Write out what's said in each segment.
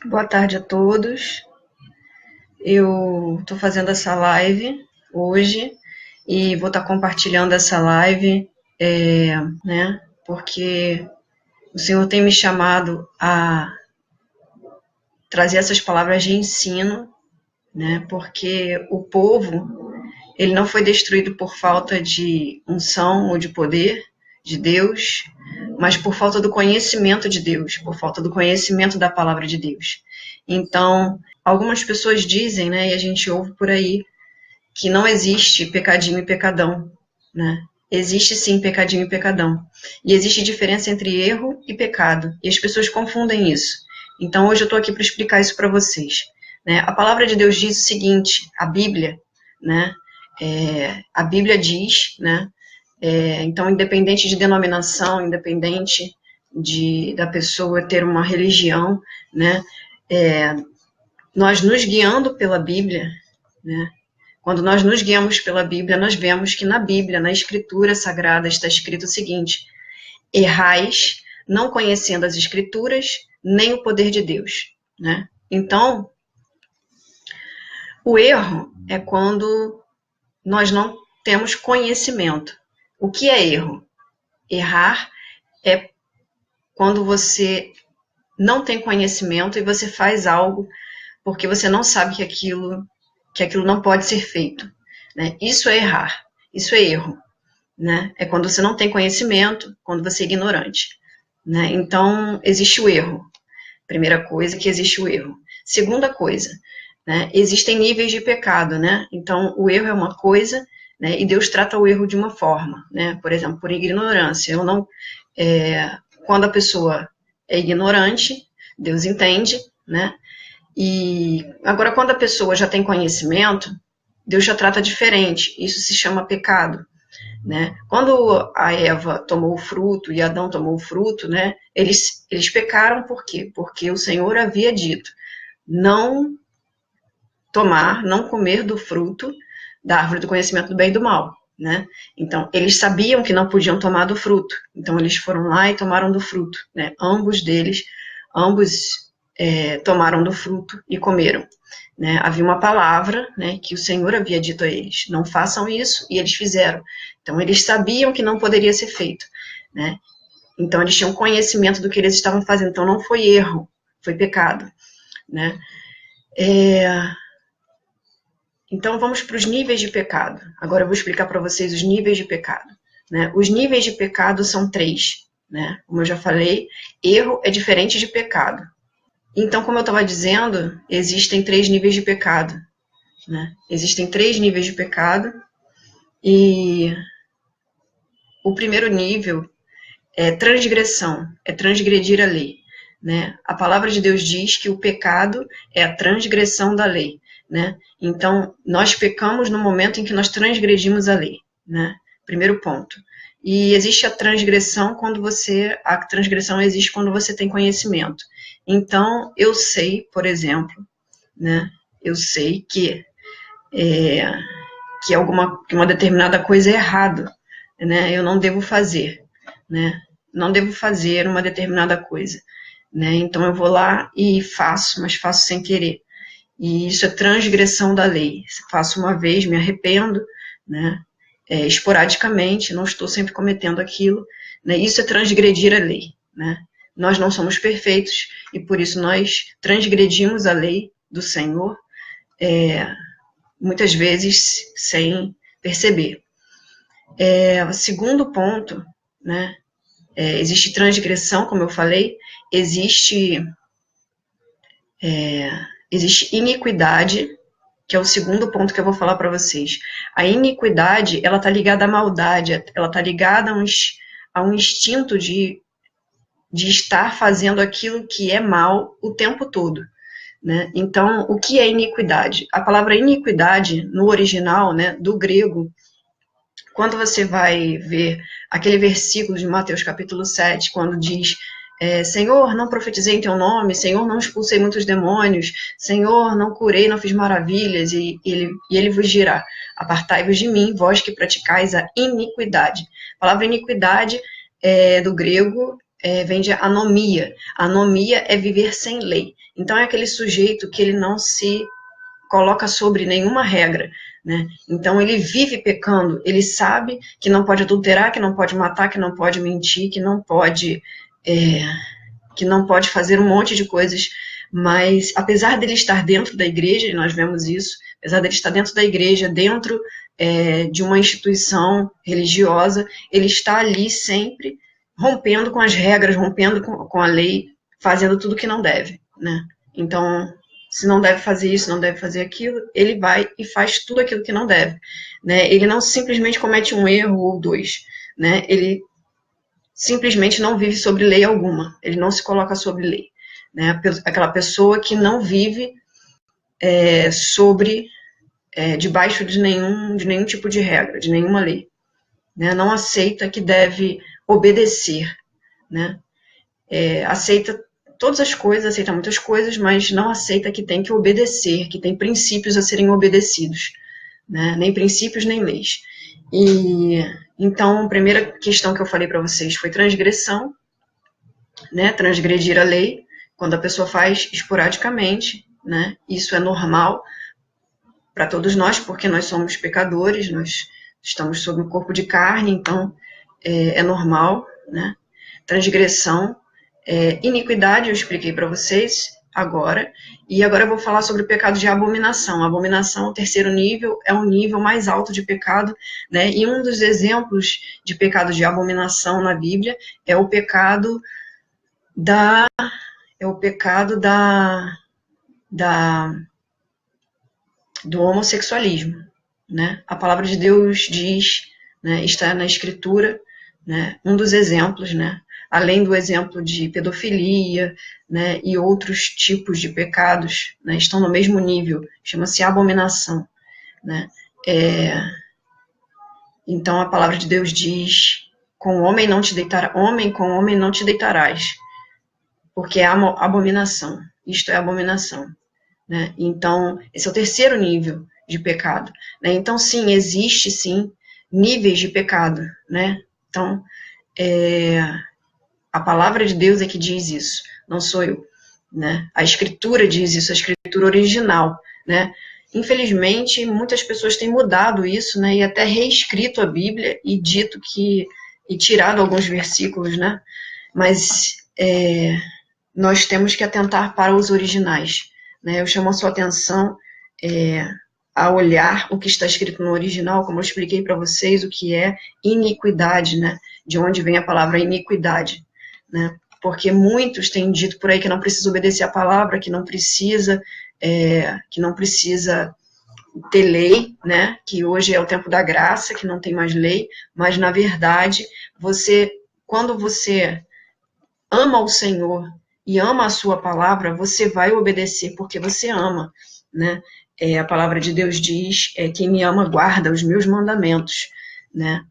Boa tarde a todos. Eu estou fazendo essa live hoje e vou estar compartilhando essa live, porque o Senhor tem me chamado a trazer essas palavras de ensino, né? Porque o povo, ele não foi destruído por falta de unção ou de poder de Deus, mas por falta do conhecimento de Deus, por falta do conhecimento da palavra de Deus. Então, algumas pessoas dizem, né, e a gente ouve por aí, que não existe pecadinho e pecadão, né? Existe sim pecadinho e pecadão. E existe diferença entre erro e pecado. E as pessoas confundem isso. Então, hoje eu estou aqui para explicar isso para vocês. Né? A palavra de Deus diz o seguinte, a Bíblia, né? A Bíblia diz, né? Então, independente de denominação, independente da pessoa ter uma religião, né? Nós nos guiando pela Bíblia, né? Quando nós nos guiamos pela Bíblia, nós vemos que na Bíblia, na Escritura Sagrada, está escrito o seguinte: errais, não conhecendo as Escrituras, nem o poder de Deus. Né? Então, o erro é quando nós não temos conhecimento. O que é erro? Errar é quando você não tem conhecimento e você faz algo porque você não sabe que aquilo não pode ser feito. Né? Isso é errar, isso é erro. Né? É quando você não tem conhecimento, quando você é ignorante. Né? Então, existe o erro. Primeira coisa, que existe o erro. Segunda coisa, né? Existem níveis de pecado. Né? Então, o erro é uma coisa, né? E Deus trata o erro de uma forma. Né? Por exemplo, por ignorância. Quando a pessoa é ignorante, Deus entende, né? E agora, quando a pessoa já tem conhecimento, Deus já trata diferente. Isso se chama pecado. Né? Quando a Eva tomou o fruto e Adão tomou o fruto, né, eles pecaram por quê? Porque o Senhor havia dito não comer do fruto da árvore do conhecimento do bem e do mal. Né? Então, eles sabiam que não podiam tomar do fruto, então eles foram lá e tomaram do fruto. Né? Ambos tomaram do fruto e comeram. Né? Havia uma palavra, né, que o Senhor havia dito a eles, não façam isso, e eles fizeram. Então, eles sabiam que não poderia ser feito. Né? Então, eles tinham conhecimento do que eles estavam fazendo. Então, não foi erro, foi pecado. Né? Então, vamos para os níveis de pecado. Agora eu vou explicar para vocês os níveis de pecado. Né? Os níveis de pecado são 3. Né? Como eu já falei, erro é diferente de pecado. Então, como eu estava dizendo, existem 3 níveis de pecado. Né? Existem 3 níveis de pecado e o primeiro nível é transgressão, é transgredir a lei. Né? A palavra de Deus diz que o pecado é a transgressão da lei. Né? Então, nós pecamos no momento em que nós transgredimos a lei. Né? Primeiro ponto. E existe a transgressão a transgressão existe quando você tem conhecimento. Então, eu sei, por exemplo, né? Eu sei que uma determinada coisa é errado, né? Eu não devo fazer, né? Não devo fazer uma determinada coisa, né? Então eu vou lá e faço, mas faço sem querer. E isso é transgressão da lei. Faço uma vez, me arrependo, né? Esporadicamente, não estou sempre cometendo aquilo, né? Isso é transgredir a lei, né? Nós não somos perfeitos e por isso nós transgredimos a lei do Senhor, muitas vezes sem perceber. O segundo ponto, né? Existe transgressão, como eu falei, existe iniquidade, que é o segundo ponto que eu vou falar para vocês. A iniquidade, ela está ligada à maldade, ela está ligada a um instinto de estar fazendo aquilo que é mal o tempo todo. Né? Então, o que é iniquidade? A palavra iniquidade, no original, né, do grego, quando você vai ver aquele versículo de Mateus capítulo 7, quando diz Senhor, não profetizei em teu nome, Senhor, não expulsei muitos demônios, Senhor, não curei, não fiz maravilhas, e ele vos dirá, apartai-vos de mim, vós que praticais a iniquidade. A palavra iniquidade do grego vem de anomia. Anomia é viver sem lei. Então é aquele sujeito que ele não se coloca sobre nenhuma regra, né? Então ele vive pecando, ele sabe que não pode adulterar, que não pode matar, que não pode mentir, que não pode fazer um monte de coisas, mas apesar dele estar dentro da igreja, e nós vemos isso, apesar dele estar dentro da igreja, dentro de uma instituição religiosa, ele está ali sempre rompendo com as regras, rompendo com a lei, fazendo tudo que não deve, né? Então, se não deve fazer isso, não deve fazer aquilo, ele vai e faz tudo aquilo que não deve, né? Ele não simplesmente comete um erro ou dois, né? Ele simplesmente não vive sobre lei alguma, ele não se coloca sobre lei, né? Aquela pessoa que não vive debaixo de nenhum tipo de regra, de nenhuma lei, né? Não aceita que deve obedecer, né? Aceita todas as coisas, aceita muitas coisas, mas não aceita que tem que obedecer, que tem princípios a serem obedecidos, né? Nem princípios, nem leis. E então, a primeira questão que eu falei para vocês foi transgressão, né? Transgredir a lei, quando a pessoa faz esporadicamente, né? Isso é normal para todos nós, porque nós somos pecadores, nós estamos sob o corpo de carne, então é normal, né? Transgressão, iniquidade, eu expliquei para vocês agora, e agora eu vou falar sobre o pecado de abominação. A abominação, o terceiro nível, é um nível mais alto de pecado, né? E um dos exemplos de pecado de abominação na Bíblia é o pecado do homossexualismo, né? A palavra de Deus diz, né, está na Escritura, né, um dos exemplos, né, além do exemplo de pedofilia, né, e outros tipos de pecados, né, estão no mesmo nível, chama-se abominação, né? Então a palavra de Deus diz: com homem com homem não te deitarás, porque é abominação. Isto é abominação, né? Então esse é o terceiro nível de pecado, né? Então sim, existe sim níveis de pecado, né? Então a palavra de Deus é que diz isso, não sou eu, né? A Escritura diz isso, a Escritura original, né? Infelizmente, muitas pessoas têm mudado isso, né? E até reescrito a Bíblia e dito e tirado alguns versículos, né? Mas nós temos que atentar para os originais, né? Eu chamo a sua atenção a olhar o que está escrito no original, como eu expliquei para vocês, o que é iniquidade, né? De onde vem a palavra iniquidade, né? Porque muitos têm dito por aí que não precisa obedecer a palavra, que não precisa ter lei, né? Que hoje é o tempo da graça, que não tem mais lei, mas na verdade, quando você ama o Senhor e ama a sua palavra, você vai obedecer porque você ama, né? A palavra de Deus diz, quem me ama guarda os meus mandamentos, né?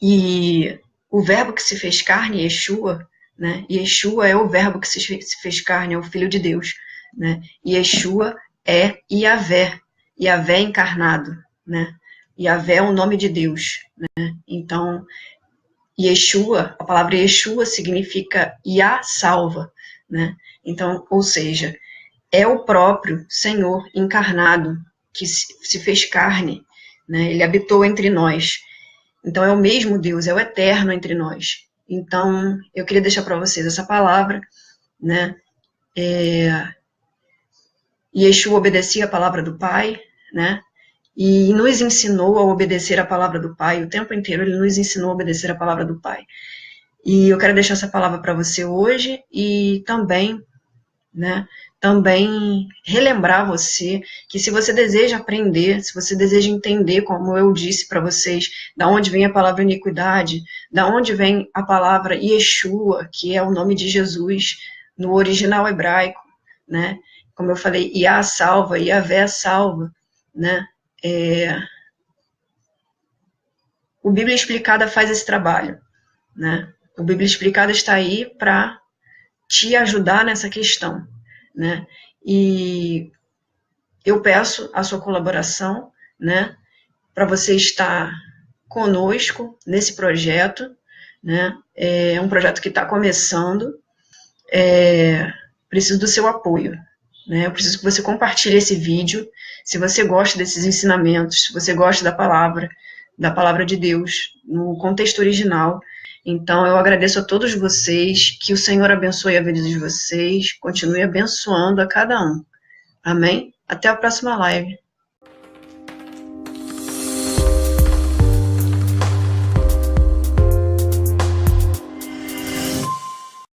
E o verbo que se fez carne, Yeshua, né? Yeshua é o verbo que se fez carne, é o Filho de Deus, né? Yeshua é Yahvé, Yahvé encarnado, né? Yahvé é o nome de Deus, né? Então, Yeshua, a palavra Yeshua significa Yah salva, né? Então, ou seja, é o próprio Senhor encarnado que se fez carne, né? Ele habitou entre nós. Então, é o mesmo Deus, é o eterno entre nós. Então, eu queria deixar para vocês essa palavra, né? Yeshua obedecia a palavra do Pai, né? E nos ensinou a obedecer a palavra do Pai. O tempo inteiro ele nos ensinou a obedecer a palavra do Pai. E eu quero deixar essa palavra para você hoje e também, né? Também relembrar você que se você deseja aprender, se você deseja entender, como eu disse para vocês, da onde vem a palavra iniquidade, da onde vem a palavra Yeshua, que é o nome de Jesus no original hebraico, né? Como eu falei, Yah salva, Yahvé salva, né? O Bíblia Explicada faz esse trabalho, né? O Bíblia Explicada está aí para te ajudar nessa questão, né? E eu peço a sua colaboração, né? Para você estar conosco nesse projeto, né? É um projeto que está começando, preciso do seu apoio, né? Eu preciso que você compartilhe esse vídeo, se você gosta desses ensinamentos, se você gosta da palavra de Deus, no contexto original. Então, eu agradeço a todos vocês, que o Senhor abençoe a vida de vocês, continue abençoando a cada um. Amém? Até a próxima live.